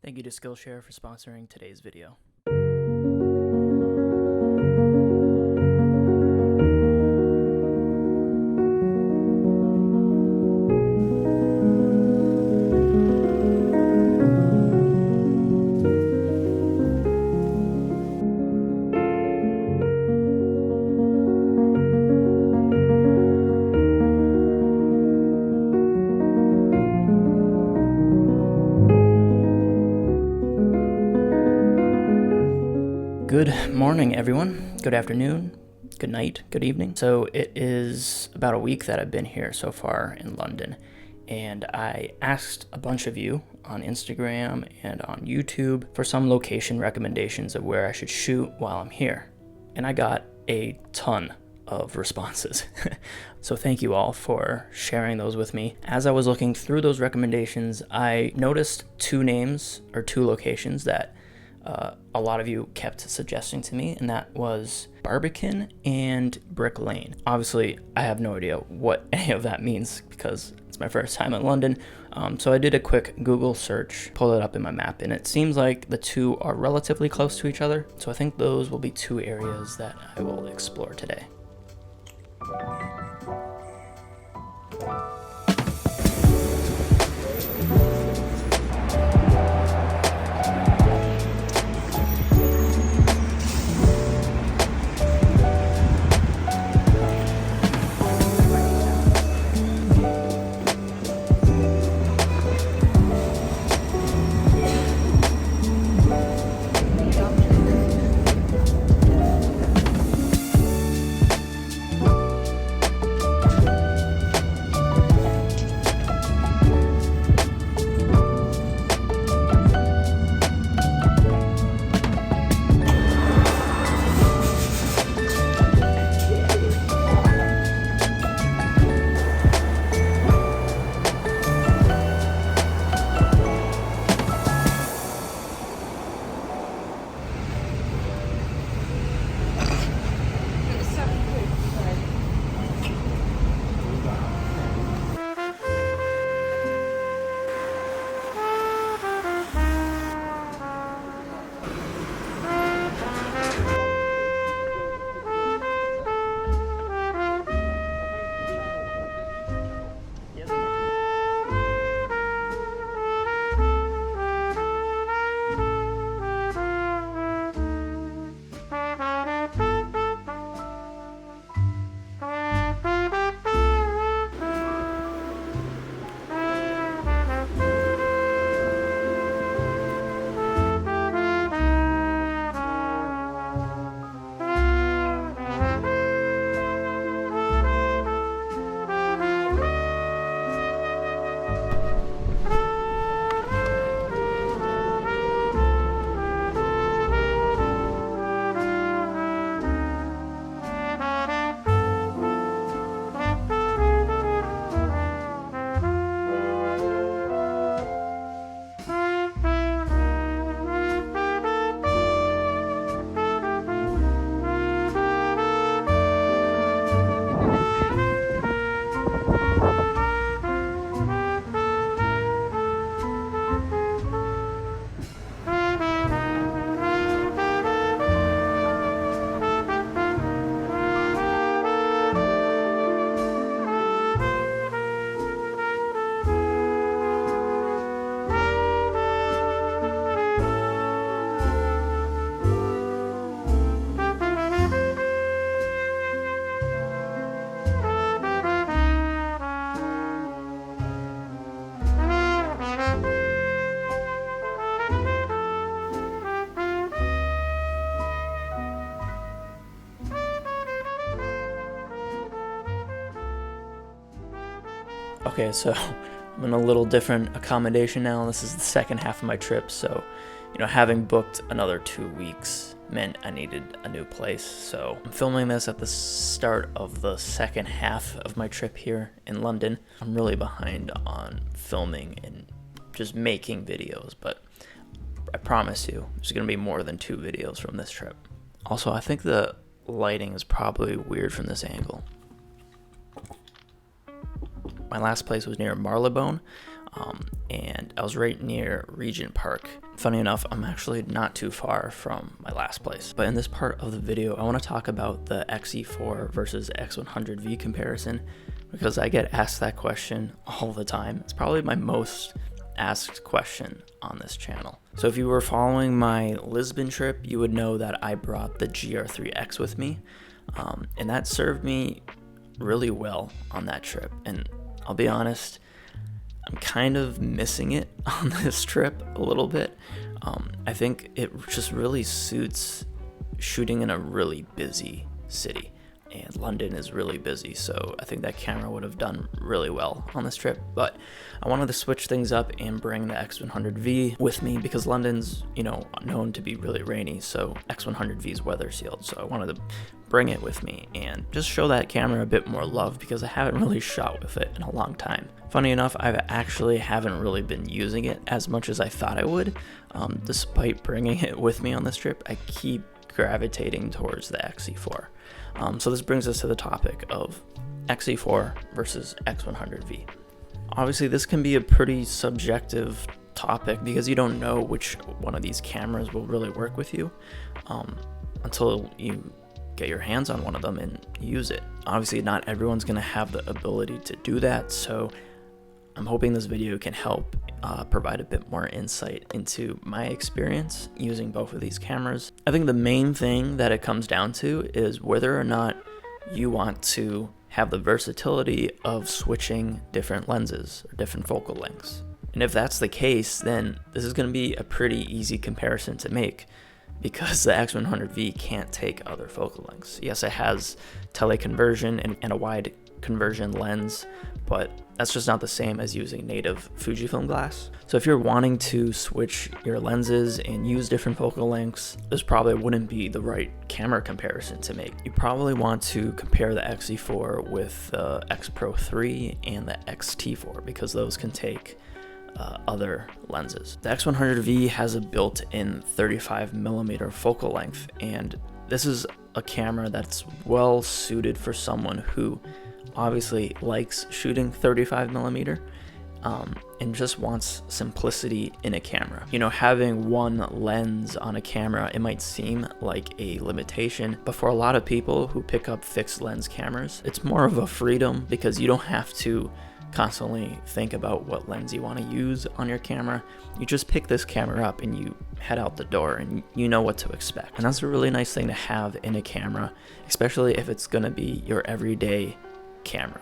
Thank you to Skillshare for sponsoring today's video. Good morning, everyone. Good afternoon, good night, good evening. So it is about a week that I've been here so far in London, and I asked a bunch of you on Instagram and on YouTube for some location recommendations of where I should shoot while I'm here. And I got a ton of responses. So thank you all for sharing those with me. As I was looking through those recommendations, I noticed two locations that a lot of you kept suggesting to me, and that was Barbican and Brick Lane. Obviously, I have no idea what any of that means because it's my first time in London. So I did a quick Google search, pulled it up in my map, and it seems like the two are relatively close to each other. So I think those will be two areas that I will explore today. Okay, so I'm in a little different accommodation now. This is the second half of my trip, so having booked another 2 weeks meant I needed a new place. So I'm filming this at the start of the second half of my trip here in London. I'm really behind on filming and just making videos, but I promise you there's gonna be more than 2 videos from this trip. Also, I think the lighting is probably weird from this angle. My last place was near Marylebone, and I was right near Regent Park. Funny enough, I'm actually not too far from my last place. But in this part of the video, I want to talk about the X-E4 versus X100V comparison, because I get asked that question all the time. It's probably my most asked question on this channel. So if you were following my Lisbon trip, you would know that I brought the GR3X with me, and that served me really well on that trip. And I'll be honest, I'm kind of missing it on this trip a little bit. I think it just really suits shooting in a really busy city, and London is really busy, so I think that camera would have done really well on this trip. But I wanted to switch things up and bring the X100V with me because London's, known to be really rainy, so X100V is weather sealed, so I wanted to bring it with me and just show that camera a bit more love because I haven't really shot with it in a long time. Funny enough, I actually haven't really been using it as much as I thought I would. Despite bringing it with me on this trip, I keep gravitating towards the X-E4. So this brings us to the topic of X-E4 versus X100V. Obviously, this can be a pretty subjective topic because you don't know which one of these cameras will really work with you until you get your hands on one of them and use it. Obviously, not everyone's going to have the ability to do that, so I'm hoping this video can help provide a bit more insight into my experience using both of these cameras. I think the main thing that it comes down to is whether or not you want to have the versatility of switching different lenses or different focal lengths. And if that's the case, then this is going to be a pretty easy comparison to make because the X100V can't take other focal lengths. Yes, it has teleconversion and a wide conversion lens, but that's just not the same as using native Fujifilm glass. So if you're wanting to switch your lenses and use different focal lengths, this probably wouldn't be the right camera comparison to make. You probably want to compare the X-E4 with the X Pro 3 and the X-T4 because those can take other lenses. The X100V has a built-in 35mm focal length, and this is a camera that's well suited for someone who obviously likes shooting 35mm and just wants simplicity in a camera. Having one lens on a camera, it might seem like a limitation, but for a lot of people who pick up fixed lens cameras, it's more of a freedom because you don't have to constantly think about what lens you want to use on your camera. You just pick this camera up and you head out the door and you know what to expect. And that's a really nice thing to have in a camera, especially if it's going to be your everyday camera.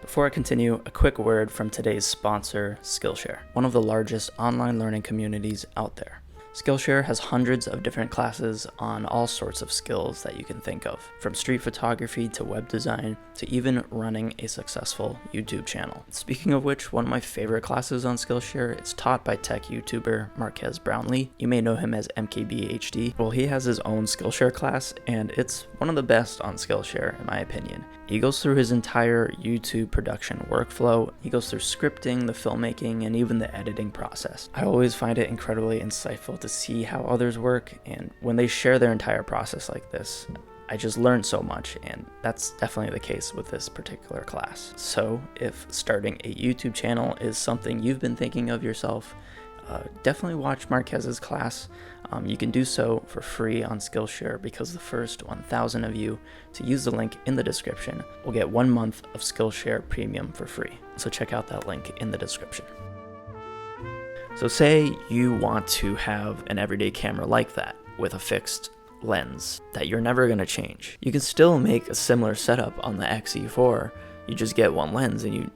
Before I continue, a quick word from today's sponsor, Skillshare, one of the largest online learning communities out there. Skillshare has hundreds of different classes on all sorts of skills that you can think of, from street photography to web design to even running a successful YouTube channel. Speaking of which, one of my favorite classes on Skillshare is taught by tech YouTuber Marques Brownlee. You may know him as MKBHD. Well, he has his own Skillshare class, and it's one of the best on Skillshare in my opinion. He goes through his entire YouTube production workflow. He goes through scripting, the filmmaking, and even the editing process. I always find it incredibly insightful to see how others work, and when they share their entire process like this, I just learn so much, and that's definitely the case with this particular class. So if starting a YouTube channel is something you've been thinking of yourself, definitely watch Marquez's class. You can do so for free on Skillshare because the first 1,000 of you to use the link in the description will get 1 month of Skillshare Premium for free. So check out that link in the description. So say you want to have an everyday camera like that with a fixed lens that you're never going to change. You can still make a similar setup on the X-E4. You just get one lens and you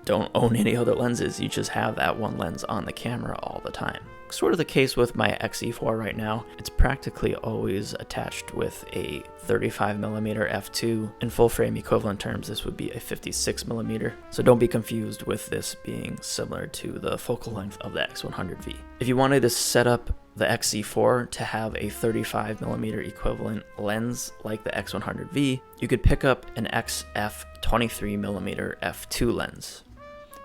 don't own any other lenses. You just have that one lens on the camera all the time. Sort of the case with my X-E4 right now. It's practically always attached with a 35mm f2. In full frame equivalent terms, this would be a 56mm. So don't be confused with this being similar to the focal length of the X100V. If you wanted to set up the X-E4 to have a 35mm equivalent lens like the X100V, you could pick up an XF 23mm f2 lens.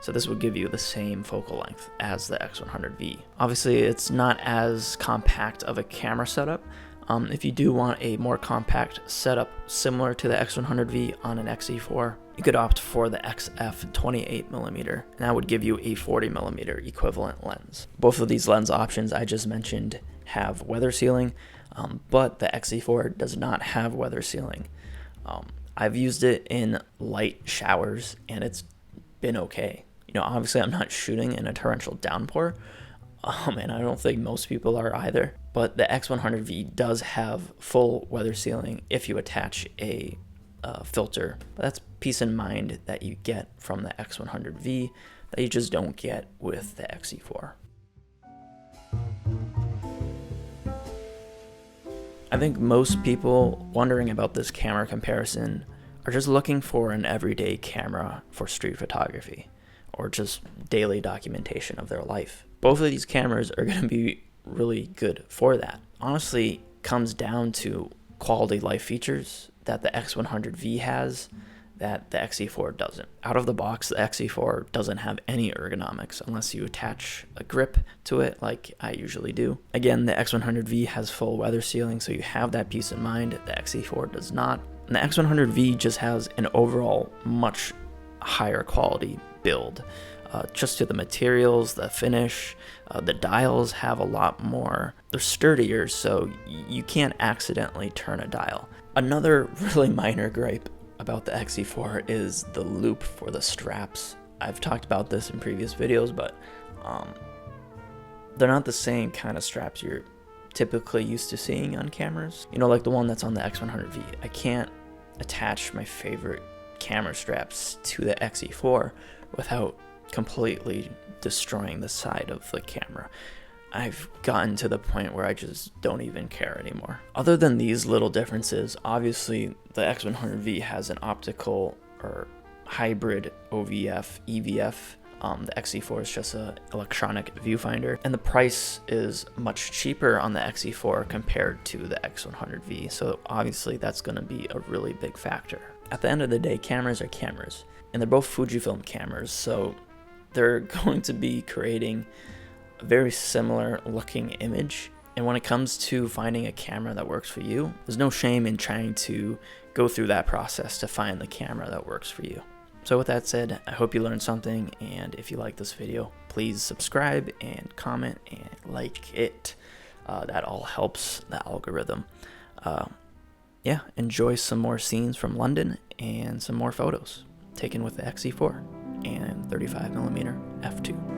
So this would give you the same focal length as the X100V. Obviously, it's not as compact of a camera setup. If you do want a more compact setup similar to the X100V on an X-E4, you could opt for the XF 28mm, and that would give you a 40mm equivalent lens. Both of these lens options I just mentioned have weather sealing, but the X-E4 does not have weather sealing. I've used it in light showers, and it's been okay. Obviously I'm not shooting in a torrential downpour, and I don't think most people are either, but the X100V does have full weather sealing if you attach a filter. But that's peace of mind that you get from the X100V that you just don't get with the X-E4. I think most people wondering about this camera comparison are just looking for an everyday camera for street photography or just daily documentation of their life. Both of these cameras are going to be really good for that. Honestly, comes down to quality life features that the X100V has that the X-E4 doesn't. Out of the box, the X-E4 doesn't have any ergonomics unless you attach a grip to it like I usually do. Again, the X100V has full weather sealing, so you have that peace of mind. The X-E4 does not. And the X100V just has an overall much higher quality build. Just to the materials, the finish, the dials have a lot more. They're sturdier, so you can't accidentally turn a dial. Another really minor gripe about the X-E4 is the loop for the straps. I've talked about this in previous videos, but they're not the same kind of straps you're typically used to seeing on cameras. Like the one that's on the X100V. I can't attach my favorite camera straps to the X-E4 without completely destroying the side of the camera. I've gotten to the point where I just don't even care anymore. Other than these little differences, obviously the X100V has an optical or hybrid OVF, EVF. The X-E4 is just an electronic viewfinder, and the price is much cheaper on the X-E4 compared to the X100V, so obviously that's going to be a really big factor. At the end of the day, cameras are cameras, and they're both Fujifilm cameras, so they're going to be creating a very similar looking image. And when it comes to finding a camera that works for you, there's no shame in trying to go through that process to find the camera that works for you. So with that said, I hope you learned something, and if you like this video, please subscribe and comment and like it. That all helps the algorithm. Yeah, enjoy some more scenes from London and some more photos taken with the X-E4 and 35mm f2.